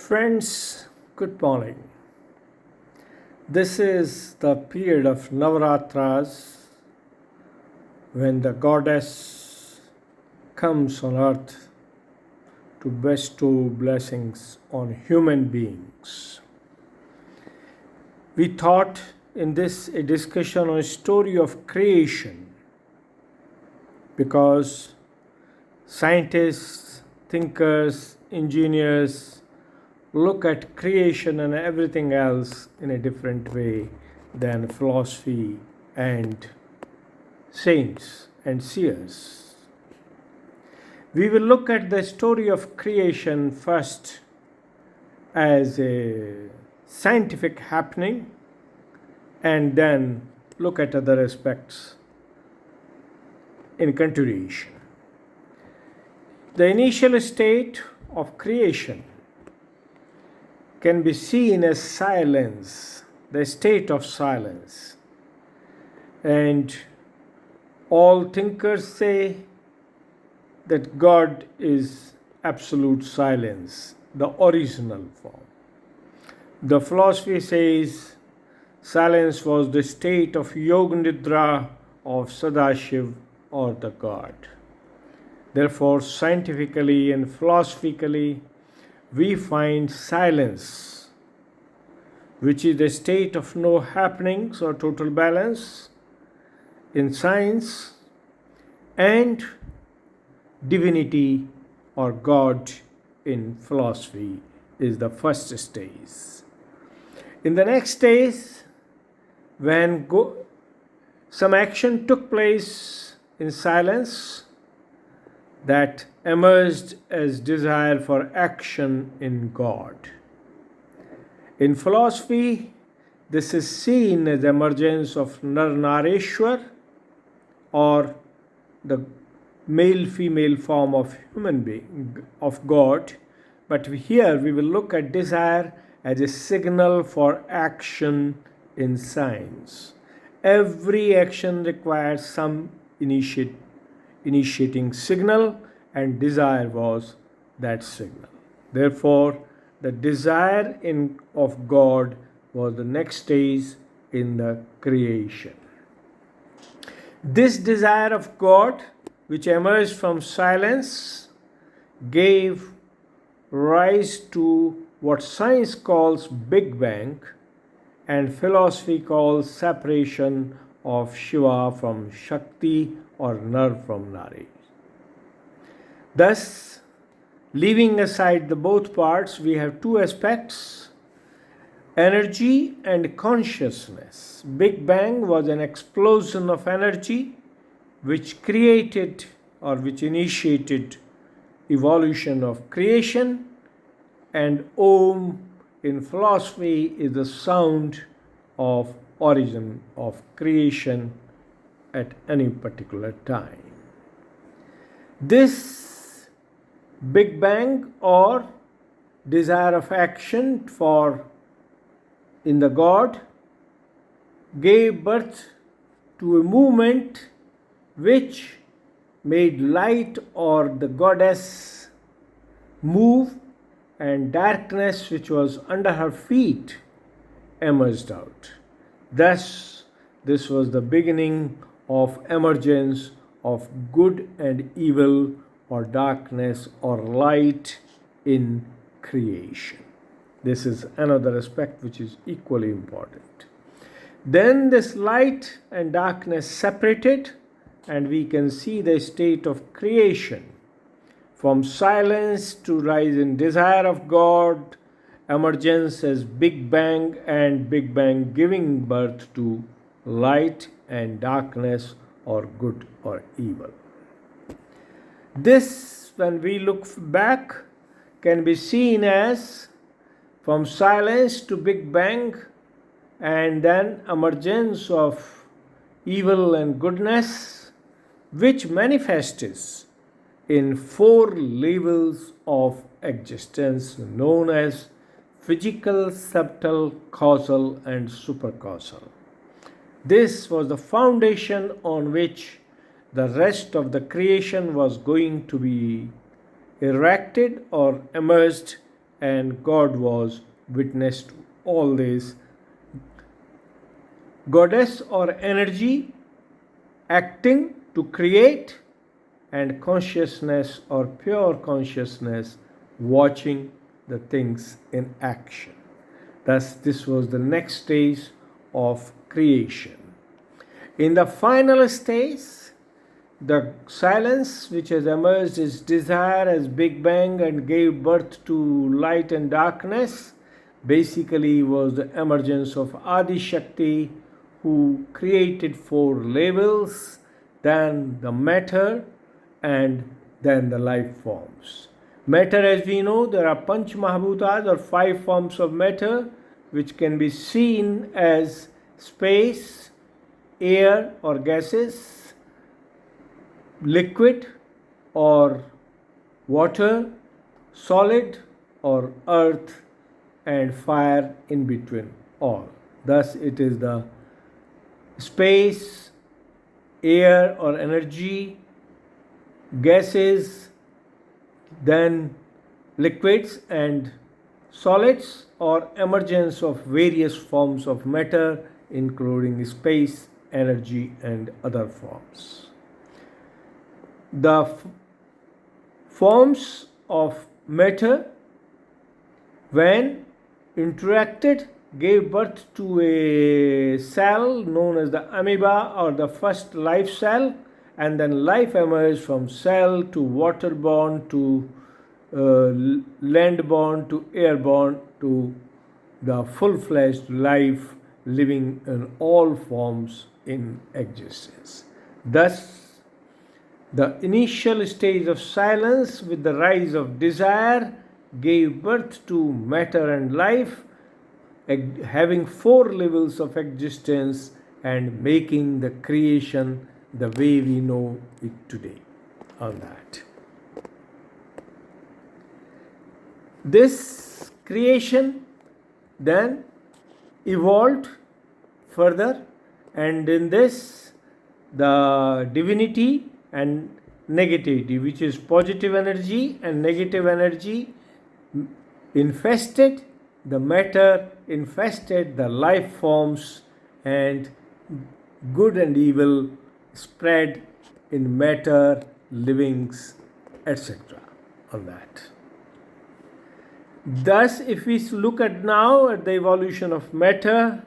Friends, good morning. This is the period of Navaratras when the goddess comes on earth to bestow blessings on human beings. We thought in this a discussion on a story of creation because scientists, thinkers, engineers look at creation and everything else in a different way than philosophy and saints and seers. We will look at the story of creation first as a scientific happening and then look at other aspects in continuation. The initial state of creation can be seen as silence, the state of silence. And all thinkers say that God is absolute silence, the original form. The philosophy says silence was the state of Yoga Nidra of Sadashiv or the God. Therefore, scientifically and philosophically, we find silence, which is the state of no happenings or total balance in science, and divinity or God in philosophy is the first stage. In the next stage, when some action took place in silence, that emerged as desire for action in God. In philosophy, this is seen as emergence of Narnareshwar or the male-female form of human being, of God. But here we will look at desire as a signal for action in science. Every action requires some initiating signal, and desire was that signal. Therefore, the desire of God was the next stage in the creation. This desire of God, which emerged from silence, gave rise to what science calls Big Bang and philosophy calls separation of Shiva from Shakti or Nar from Nari. Thus, leaving aside the both parts, we have two aspects, energy and consciousness. Big Bang was an explosion of energy which created or which initiated evolution of creation, and Om in philosophy is the sound of origin of creation at any particular time. This Big Bang or desire of action in the God gave birth to a movement which made light or the goddess move, and darkness which was under her feet emerged out. Thus, this was the beginning of emergence of good and evil or darkness or light in creation. This is another aspect which is equally important. Then this light and darkness separated, and we can see the state of creation from silence to rise in desire of God, emergence as Big Bang, and Big Bang giving birth to light and darkness or good or evil. This, when we look back, can be seen as from silence to Big Bang and then emergence of evil and goodness, which manifests in four levels of existence known as physical, subtle, causal, and supercausal. This was the foundation on which the rest of the creation was going to be erected or emerged and God was witness to all this. Goddess or energy acting to create, and consciousness or pure consciousness watching the things in action. Thus, this was the next stage of creation. In the final stage, the silence which has emerged is desire as Big Bang and gave birth to light and darkness. Basically, was the emergence of Adi Shakti, who created 4 levels, then the matter, and then the life forms. Matter, as we know, there are Panch Mahabhutas or 5 forms of matter, which can be seen as space, air or gases, liquid or water, solid or earth, and fire in between all. Thus, it is the space, air or energy, gases, then liquids and solids, or emergence of various forms of matter, including space, energy, and other forms. The forms of matter, when interacted, gave birth to a cell known as the amoeba or the first life cell, and then life emerged from cell to waterborne to landborne to airborne to the full-fledged life living in all forms in existence. Thus, the initial stage of silence with the rise of desire gave birth to matter and life, having 4 levels of existence and making the creation the way we know it today. On that, this creation then evolved further, and in this the divinity and negativity, which is positive energy and negative energy, infested the matter, infested the life forms, and good and evil spread in matter, livings, etc. on that. Thus, if we look at now at the evolution of matter,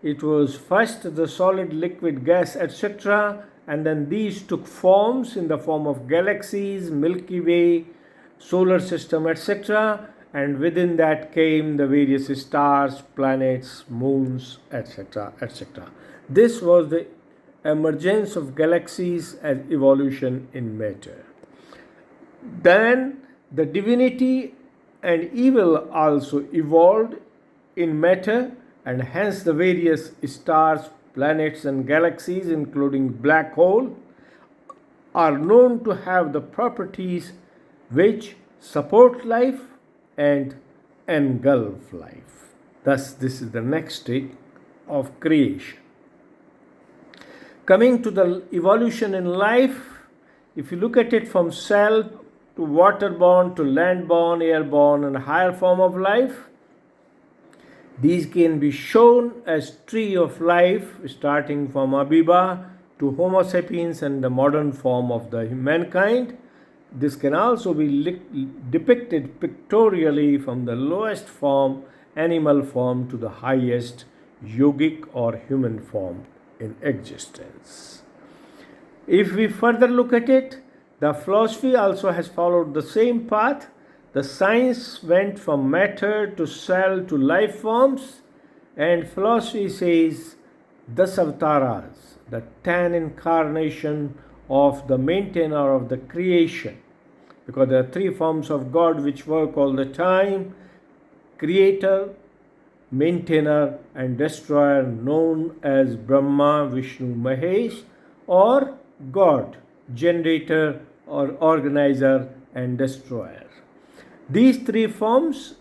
it was first the solid, liquid, gas, etc., and then these took forms in the form of galaxies, Milky Way, solar system, etc., and within that came the various stars, planets, moons, etc., etc. This was the emergence of galaxies as evolution in matter. Then the divinity and evil also evolved in matter, and hence the various stars, planets, and galaxies, including black hole, are known to have the properties which support life and engulf life. Thus, this is the next stage of creation. Coming to the evolution in life, if you look at it from cell to waterborne to landborne, airborne, and higher form of life, these can be shown as tree of life, starting from amoeba to Homo sapiens and the modern form of the mankind. This can also be depicted pictorially from the lowest form, animal form, to the highest yogic or human form in existence. If we further look at it, the philosophy also has followed the same path. The science went from matter to cell to life forms, and philosophy says the Avatars, the 10 incarnation of the maintainer of the creation, because there are 3 forms of God which work all the time: creator, maintainer, and destroyer, known as Brahma, Vishnu, Mahesh, or God, generator or organizer and destroyer. These 3 forms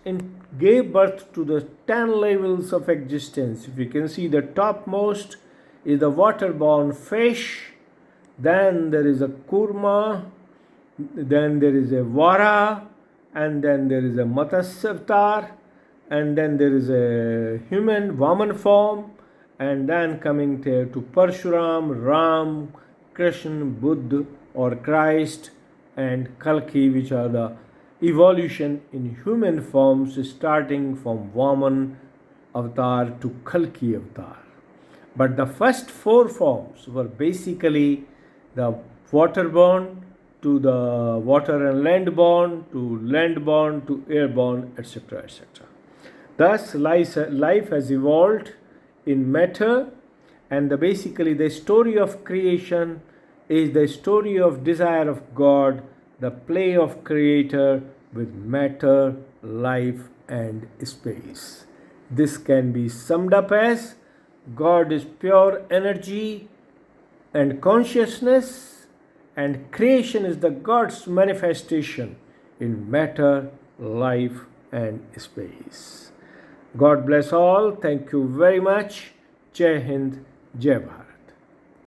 gave birth to the 10 levels of existence. If you can see, the topmost is the waterborne fish, then there is a kurma, then there is a vara, and then there is a Matsya avatar, and then there is a human Vaman form, and then coming to Parshuram, Ram, Krishna, Buddha or Christ, and Kalki, which are the evolution in human forms starting from Vaman avatar to Kalki avatar. But the first four forms were basically the waterborne to the water and landborne to landborne to airborne, etc. etc. Thus, life has evolved in matter, and basically the story of creation is the story of desire of God, the play of Creator with matter, life, and space. This can be summed up as God is pure energy and consciousness, and creation is the God's manifestation in matter, life, and space. God bless all. Thank you very much. Jai Hind, Jai Bharat.